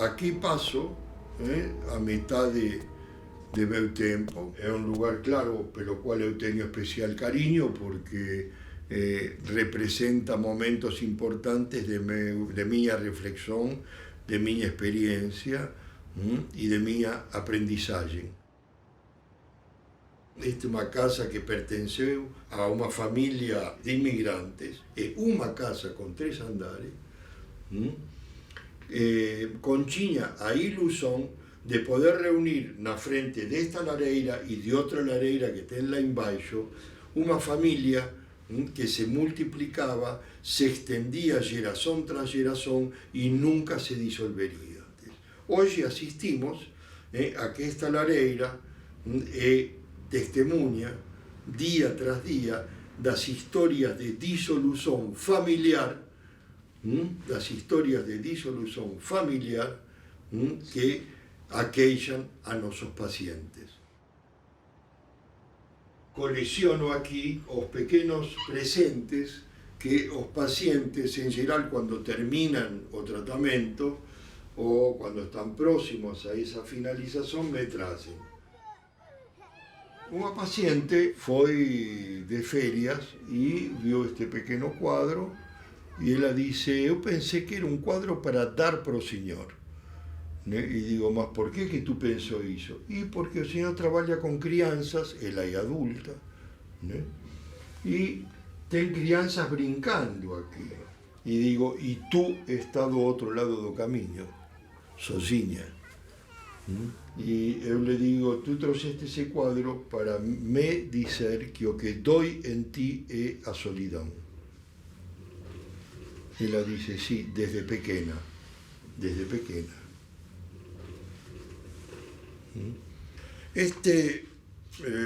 Aquí paso a mitad de meu tempo. É un lugar, claro, pelo cual eu teño especial cariño, porque representa momentos importantes de miña reflexión, de miña experiencia e de miña aprendizaje. Esta é unha casa que pertenceu a unha familia de inmigrantes, é unha casa con 3 andares, conchiña a ilusión de poder reunir na frente desta lareira e de outra lareira que ten lá embaixo unha familia que se multiplicaba, se extendía xeración tras xeración e nunca se disolvería. Hoxe asistimos a que esta lareira é testemunha día tras día das historias de disolución familiar, que aqueixan a nosos pacientes. Colecciono aquí os pequenos presentes que os pacientes, en geral, cuando terminan o tratamento ou quando están próximos a esa finalización, me trazem. Unha paciente foi de ferias e viu este pequeno cuadro e ela dice: eu pensei que era un cuadro para dar para o Señor. E digo: mas por que tú pensou iso? E porque o Señor traballa con crianzas, ela é adulta, e ten crianzas brincando aquí. E digo: e tú estás do outro lado do camiño, sozinha. E eu le digo: tú trouxeste ese cuadro para me dizer que o que doi en ti é a solidão. Ela dice: sí, desde pequena. Este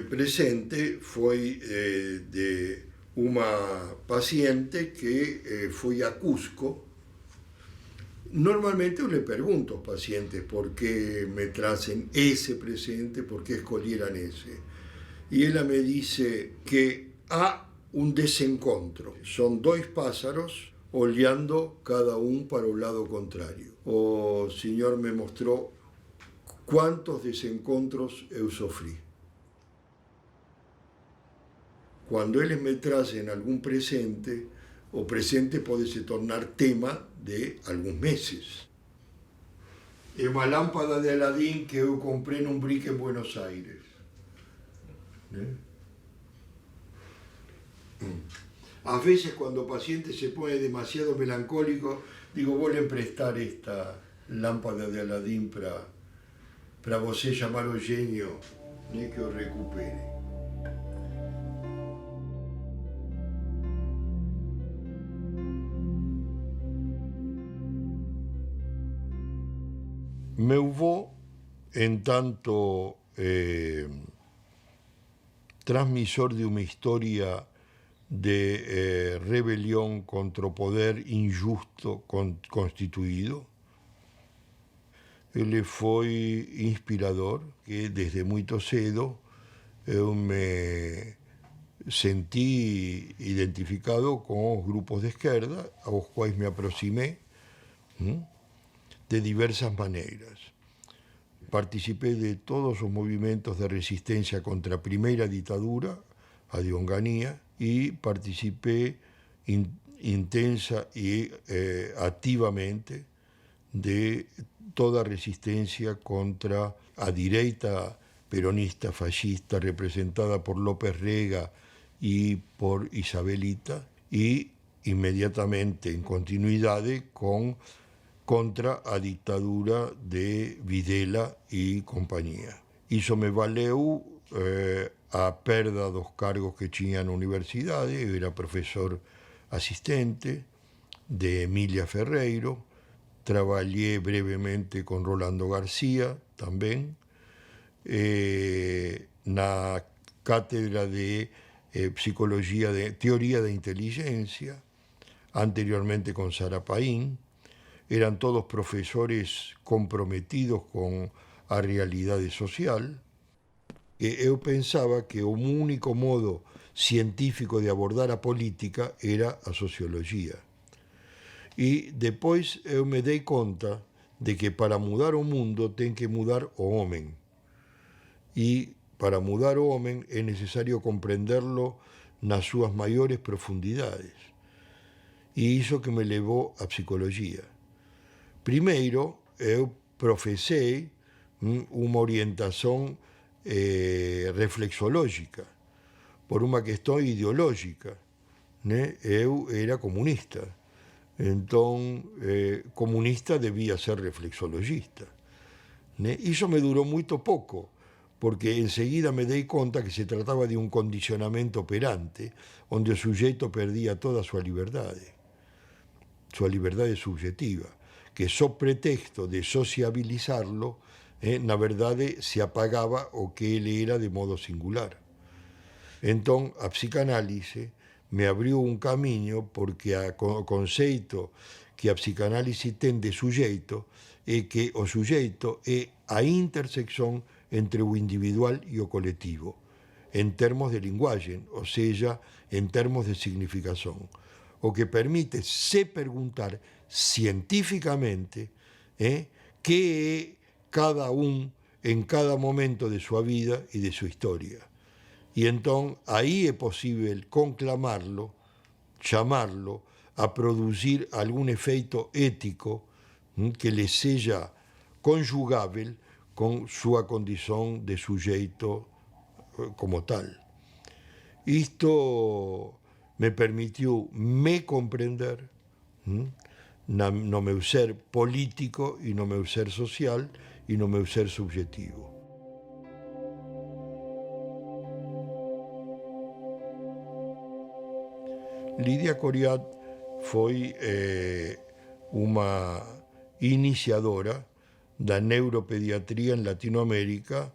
presente foi de unha paciente que foi a Cusco. Normalmente eu le pregunto aos pacientes por que me tracen ese presente, por que escolheran ese. E ela me dice que há un desencontro. Son 2 pásaros olhando cada un para o lado contrario. O Señor me mostrou quantos desencontros eu sofrí. Quando eles me trazem algún presente, o presente pode se tornar tema de algúns meses. É unha lámpada de Aladín que eu comprei nun brique en Buenos Aires. Ás veces, cando o paciente se pone demasiado melancólico, digo: vou le emprestar esta lámpada de Aladín para você chamar o genio que o recupere. Meu vô, en tanto transmisor de unha historia de rebelión contra o poder injusto constituído, ele foi inspirador, que desde moito cedo eu me sentí identificado con os grupos de esquerda, aos quais me aproximei de diversas maneiras. Participei de todos os movimentos de resistencia contra a primeira ditadura, a de Onganía, e participei intensa e activamente de toda a resistencia contra a direita peronista fascista representada por López Rega e por Isabelita, e inmediatamente en continuidade contra a ditadura de Videla e compañía. Iso me valeu a perda dos cargos que tiña na universidade. Eu era profesor asistente de Emilia Ferreiro, traballei brevemente con Rolando García tamén, na cátedra de psicología, de teoría da inteligencia, anteriormente con Sara Paín. Eran todos profesores comprometidos con a realidade social. E eu pensaba que o único modo científico de abordar a política era a socioloxía. E depois eu me dei conta de que para mudar o mundo ten que mudar o homem. E para mudar o homem é necessário compreenderlo nas suas maiores profundidades. E iso que me levou à psicologia. Primeiro, eu profesei uma orientação reflexológica, por uma questão ideológica, né? Eu era comunista, então comunista devia ser reflexologista, né? Isso me durou muito pouco, porque enseguida me dei conta que se tratava de um condicionamento operante, onde o sujeito perdia toda a sua liberdade subjetiva, que só pretexto de sociabilizarlo, na verdade se apagava o que ele era de modo singular. Então, a psicanálise me abriu un camiño porque o conceito que a psicanálise ten de sujeito é que o sujeito é a intersección entre o individual e o colectivo, en termos de linguaxe, ou seja, en termos de significación, o que permite se perguntar científicamente que é cada un en cada momento de súa vida e de súa historia. E entón, aí é posible conclamarlo, chamarlo, a producir algún efeito ético que le seja conjugável con súa condición de sujeito como tal. Isto me permitiu me comprender no meu ser político e no meu ser social e no meu ser subjetivo. Lidia Coriat foi uma iniciadora da neuropediatría en Latinoamérica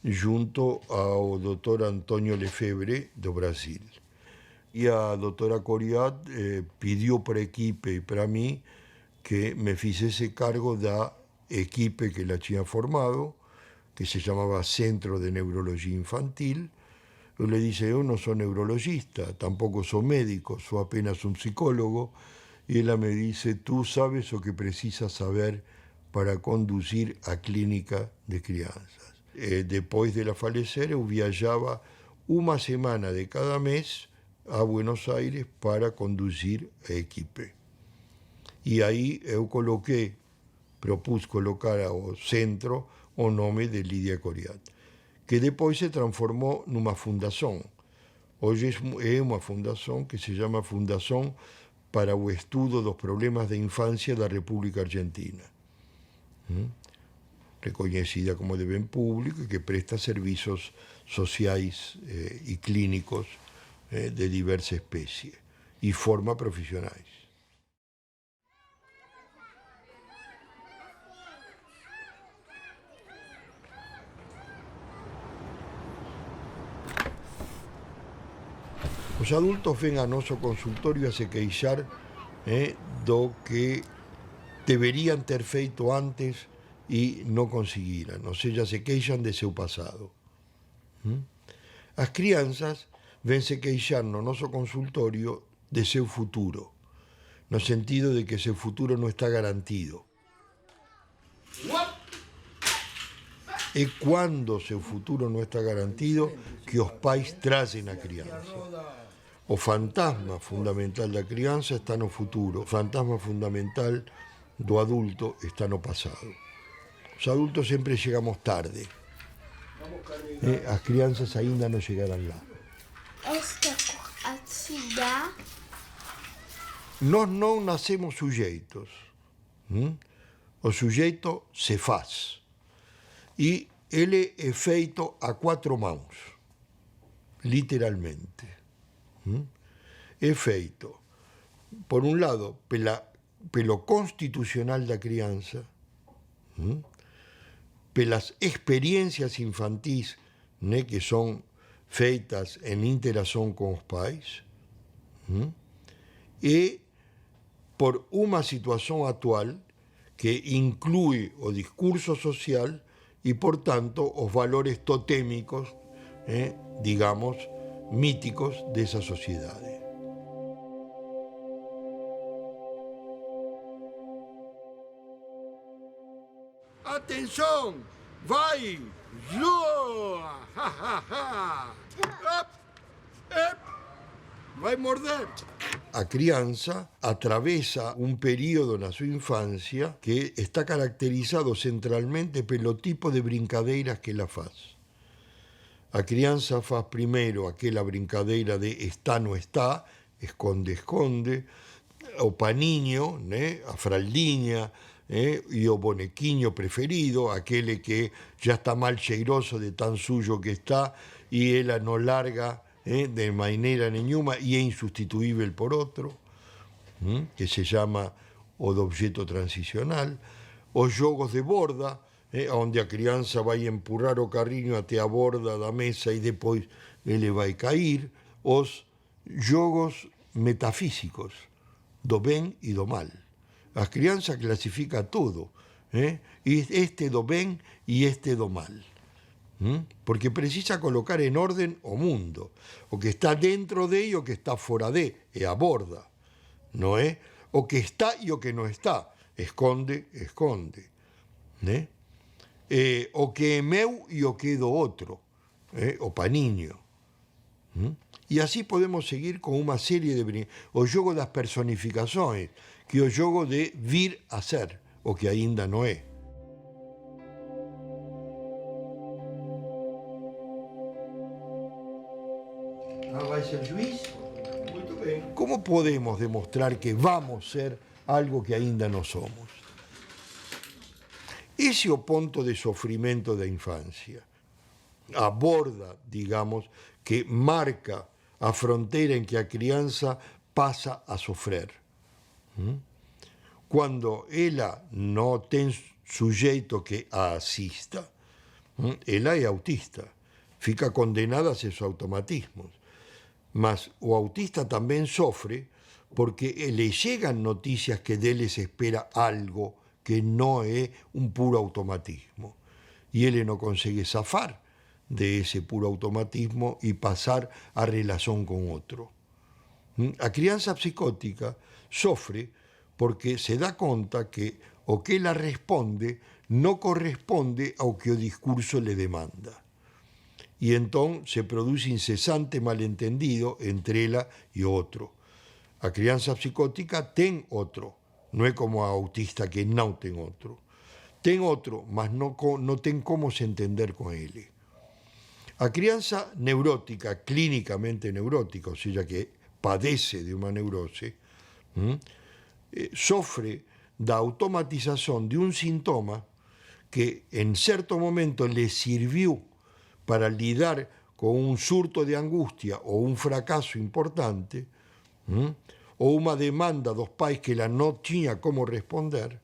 junto ao Dr. Antônio Lefebvre do Brasil. E a doutora Coriat pediu para a equipe e para mim que me fizesse cargo da equipe que ela tinha formado, que se chamava Centro de Neurologia Infantil. Eu le disse, eu não sou neurologista, tampouco sou médico, sou apenas um psicólogo. E ela me disse, tú sabes o que precisas saber para conduzir a clínica de crianças. Depois dela falecer, eu viajava uma semana de cada mês a Buenos Aires para conduzir a equipe. E aí eu propus colocar ao centro o nome de Lidia Coriat, que depois se transformou numa fundação. Hoje é uma fundação que se chama Fundação para o Estudo dos Problemas de Infância da República Argentina, reconhecida como de bem público e que presta serviços sociais e clínicos de diversa espécie e forma profissionais. Os adultos ven a noso consultorio a se queixar do que deberían ter feito antes e non conseguiran, ou seja, se queixan de seu pasado. As crianzas vense queixar no noso consultorio de seu futuro, no sentido de que seu futuro non está garantido. E cando seu futuro non está garantido, que os pais trazem a crianza. O fantasma fundamental da criança está no futuro, o fantasma fundamental do adulto está no passado. Os adultos sempre chegamos tarde. As crianças ainda não chegaram lá. Nós não nascemos sujeitos. O sujeito se faz. E ele é feito a quatro mãos, literalmente. É feito, por um lado, pelo constitucional da criança, pelas experiências infantis que são feitas em interação com os pais, e por uma situação atual que inclui o discurso social e, portanto, os valores totémicos, digamos, míticos dessa sociedade. Atenção! Vai! Zoa! Ha, ha, ha! Up, up. Vai morder. A crianza atraviesa un periodo na súa infancia que está caracterizado centralmente pelo tipo de brincadeiras que ela faz. A crianza faz primeiro aquela brincadeira de está, non está, esconde, esconde, o paniño, né? A fraldiña, e o bonequiño preferido, aquele que já está mal cheiroso de tan suyo que está, e ela non larga de maneira nenhuma e é insustituível por outro, que se chama o do objeto transicional, os jogos de borda, onde a criança vai empurrar o carrinho até a borda da mesa e depois ele vai cair, os jogos metafísicos do ben e do mal. A criança clasifica tudo, este do ben e este do mal. Porque precisa colocar en orden o mundo, o que está dentro de e o que está fora de, e a borda, non é? O que está e o que non está, esconde, esconde, né? O que é meu e o que é do outro, o paniño. E así podemos seguir con unha serie de o xogo das personificações, que é o xogo de vir a ser, o que aínda non é. ¿Vai ser juiz? Muito bem. Como podemos demostrar que vamos ser algo que aínda non somos? Ese é o ponto de sofrimento da infancia. A borda, digamos, que marca a fronteira en que a crianza pasa a sofrer. Quando ela non ten sujeito que a asista, ela é autista, fica condenada a seus automatismos. Mas o autista tamén sofre porque le llegan noticias que dele se espera algo que non é un puro automatismo. E ele non consegue zafar de ese puro automatismo e pasar a relación con outro. A crianza psicótica sofre porque se dá conta que o que ela responde non corresponde ao que o discurso le demanda. E entón se produce incesante malentendido entre ela e o outro. A crianza psicótica ten outro, non é como a autista que non ten outro. Ten outro, mas non ten como se entender con ele. A crianza neurótica, clínicamente neurótica, ou seja, que padece de unha neurose, sofre da automatización de un síntoma que en certo momento le sirviu para lidar con un surto de angustia o un fracaso importante, o unha demanda dos pais que ela non tiña como responder,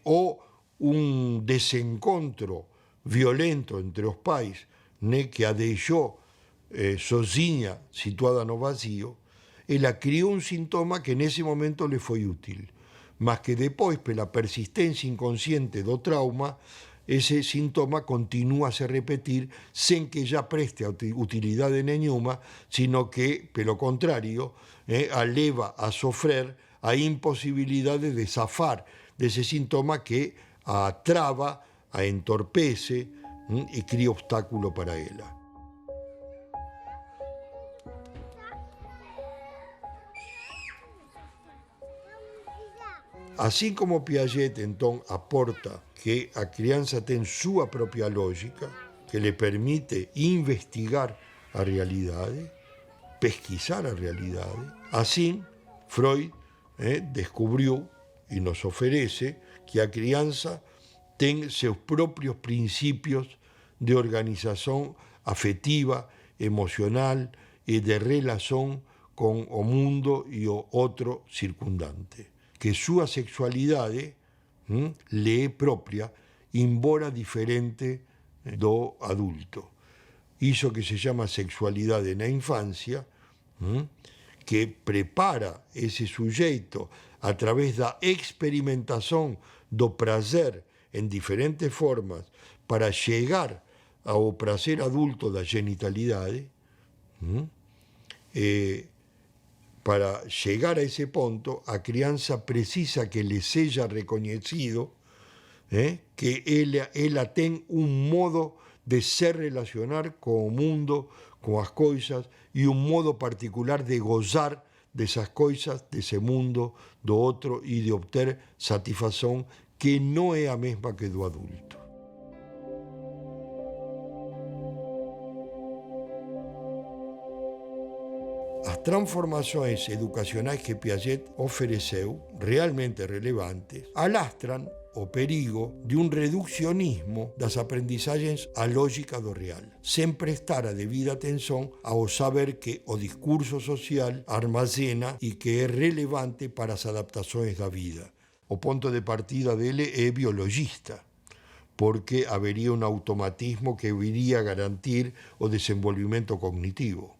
o un desencontro violento entre os pais que a deixou sozinha, situada no vacío, ela criou un síntoma que nese momento le foi útil, mas que depois, pela persistencia inconsciente do trauma, ese síntoma continúa a se repetir sen que ya preste utilidade nenhuma, sino que, pelo contrario, a leva a sofrer a imposibilidade de zafar dese síntoma que a trava, a entorpece e cría obstáculo para ela. Así como Piaget, entón, aporta que a crianza ten súa propia lógica, que le permite investigar a realidade, pesquisar a realidade, así Freud descubriu e nos oferece que a crianza ten seus propios principios de organización afectiva, emocional e de relación con o mundo e o outro circundante. Que súa sexualidade le é propia, embora diferente do adulto. Iso que se chama sexualidade na infancia, que prepara ese sujeito a través da experimentación do prazer en diferentes formas para chegar ao prazer adulto da genitalidade, para chegar a ese punto, a crianza precisa que le seja reconhecido que ela tem modo de se relacionar com o mundo, com as coisas, e modo particular de gozar dessas coisas, desse mundo, do outro, e de obter satisfação que não é a mesma que do adulto. As transformações educacionais que Piaget ofereceu, realmente relevantes, alastram o perigo de reducionismo das aprendizagens à lógica do real, sem prestar a devida atenção ao saber que o discurso social armazena e que é relevante para as adaptações da vida. O ponto de partida dele é biologista, porque haveria automatismo que viria a garantir o desenvolvimento cognitivo.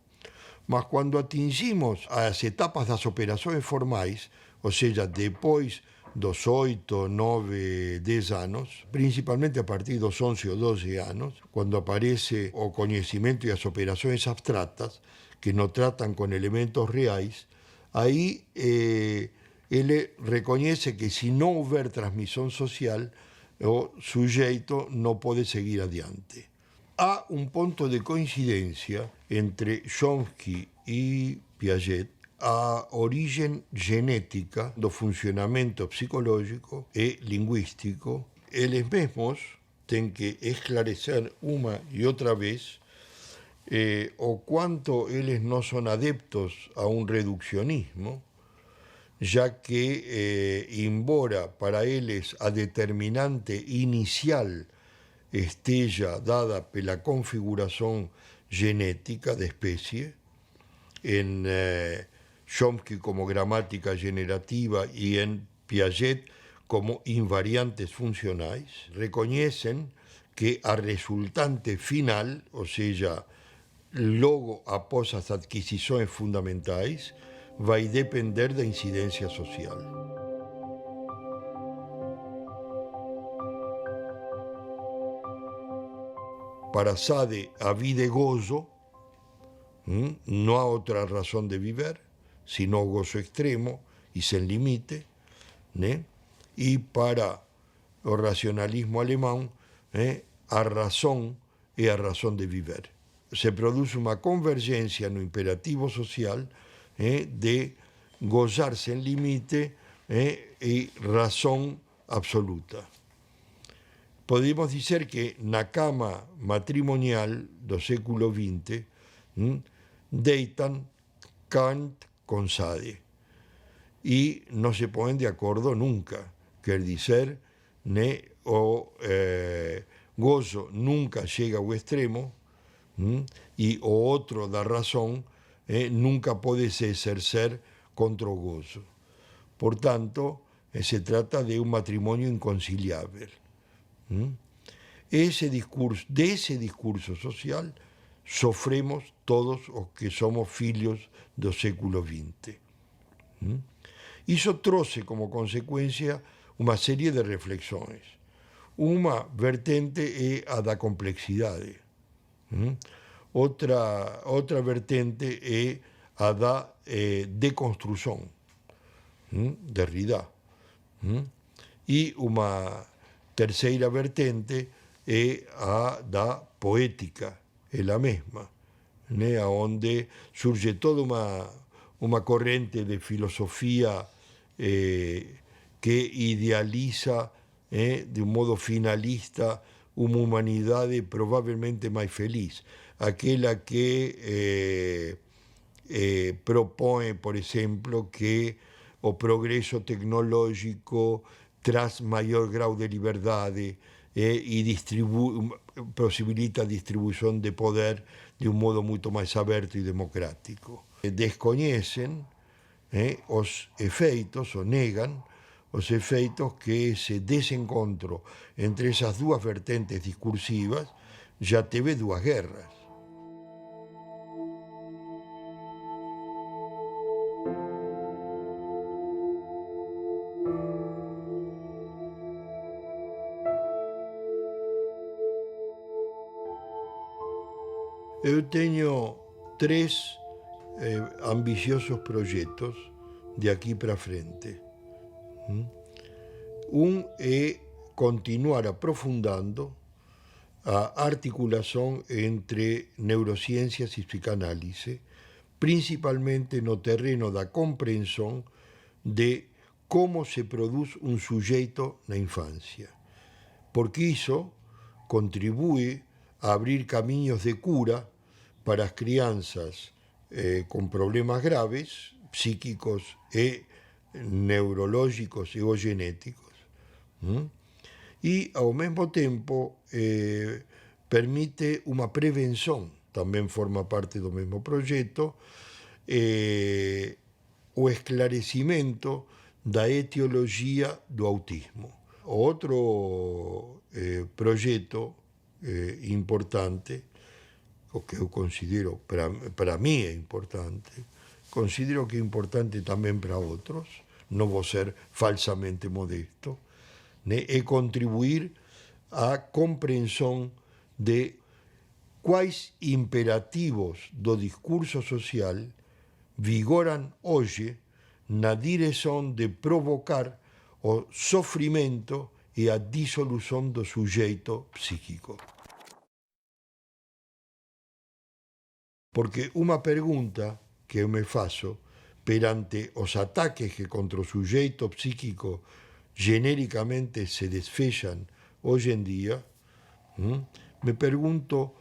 Mas quando atingimos as etapas das operações formais, ou seja, depois dos 8, 9, 10 anos, principalmente a partir dos 11 ou 12 anos, quando aparece o conhecimento e as operações abstratas, que não tratam com elementos reais, aí ele reconhece que se não houver transmissão social, o sujeito não pode seguir adiante. Há ponto de coincidência entre Chomsky e Piaget, a origem genética do funcionamento psicológico e linguístico. Eles mesmos têm que esclarecer uma e outra vez o quanto eles não são adeptos a reducionismo, já que, embora para eles a determinante inicial esteja dada pela configuração genética da espécie, em Chomsky como gramática generativa e em Piaget como invariantes funcionais, reconhecem que a resultante final, ou seja, logo após as adquisições fundamentais, vai depender da incidência social. Para Sade, a vida é gozo, não há outra razão de viver, senão gozo extremo e sem limite, né? E para o racionalismo alemão, a razão é a razão de viver. Se produz uma convergência no imperativo social de gozar sem limite e razão absoluta. Podemos dizer que na cama matrimonial do século XX deitam Kant com Sade e não se põem de acordo nunca. Quer dizer, o gozo nunca chega ao extremo e o outro da razão nunca pode se exercer contra o gozo. Portanto, se trata de matrimônio inconciliável. Desse discurso social sofremos todos os que somos filhos do século XX. Isso trouxe como consequência uma série de reflexões. Uma vertente é a da complexidade. Outra vertente é a da deconstrução, Derrida. E uma terceira vertente é a da poética, ela mesma, onde surge toda uma corrente de filosofia que idealiza de modo finalista uma humanidade provavelmente mais feliz, aquela que propõe, por exemplo, que o progresso tecnológico traz maior grau de liberdade e possibilita a distribuição de poder de modo muito mais aberto e democrático. Desconhecem os efeitos, ou negam os efeitos que esse desencontro entre essas duas vertentes discursivas já teve duas guerras. Eu tenho 3 ambiciosos projetos de aqui para frente. Um é continuar aprofundando a articulação entre neurociências e psicanálise, principalmente no terreno da compreensão de como se produz um sujeito na infância, porque isso contribui a abrir caminhos de cura para as crianças com problemas graves, psíquicos e neurológicos e ou genéticos. E, ao mesmo tempo, permite uma prevenção, também forma parte do mesmo projeto, o esclarecimento da etiologia do autismo. Outro projeto importante, o que eu considero, para mim é importante, considero que é importante também para outros, não vou ser falsamente modesto, né? É contribuir à compreensão de quais imperativos do discurso social vigoram hoje na direção de provocar o sofrimento e a dissolução do sujeito psíquico. Porque uma pergunta que eu me faço perante os ataques que contra o sujeito psíquico genericamente se desfecham hoje em dia, me pergunto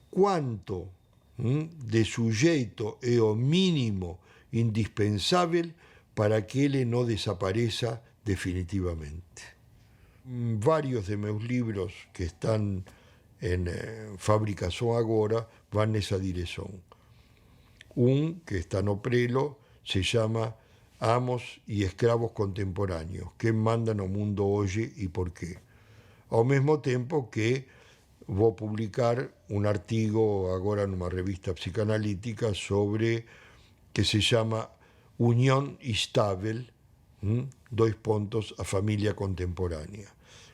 quanto de sujeito é o mínimo indispensável para que ele não desapareça definitivamente. Vários de meus livros que estão em fabricação agora vão nessa direção. Que está no prelo se chama Amos e Escravos Contemporâneos, quem manda no mundo hoje e por quê. Ao mesmo tempo que vou publicar um artigo agora numa revista psicanalítica sobre, que se chama União Estável, a família contemporânea,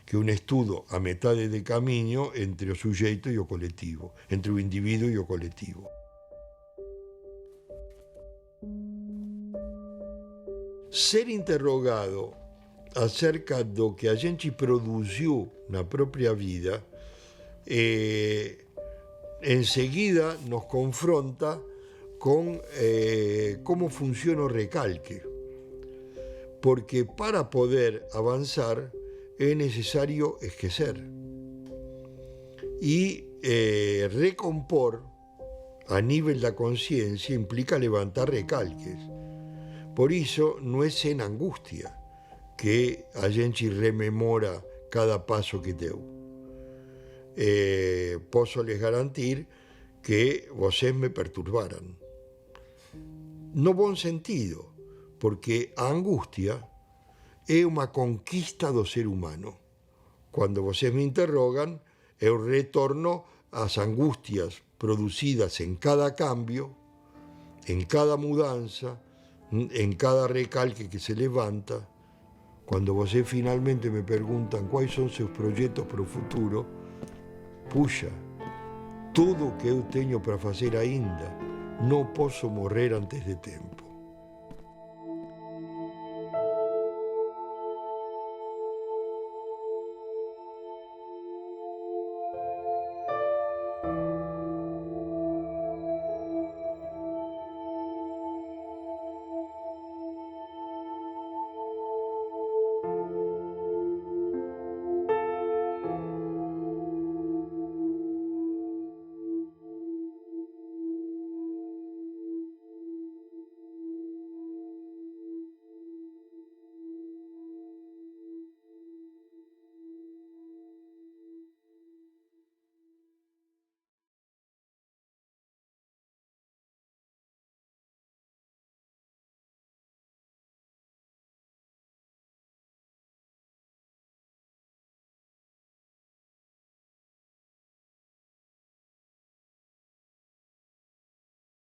que é um estudo a metade de caminho entre o sujeito e o coletivo, entre o indivíduo e o coletivo. Ser interrogado acerca do que a gente produziu na própria vida, em seguida nos confronta com como funciona o recalque. Porque para poder avançar é necessário esquecer. E recompor a nível da consciência implica levantar recalques. Por isso, não é sem angústia que a gente rememora cada passo que deu. Posso lhes garantir que vocês me perturbaram. No bom sentido, porque a angústia é uma conquista do ser humano. Quando vocês me interrogam, eu retorno às angústias produzidas em cada cambio, em cada mudança, em cada recalque que se levanta. Quando vocês finalmente me perguntam quais são seus projetos para o futuro, puxa, tudo o que eu tenho para fazer ainda, não posso morrer antes de tempo.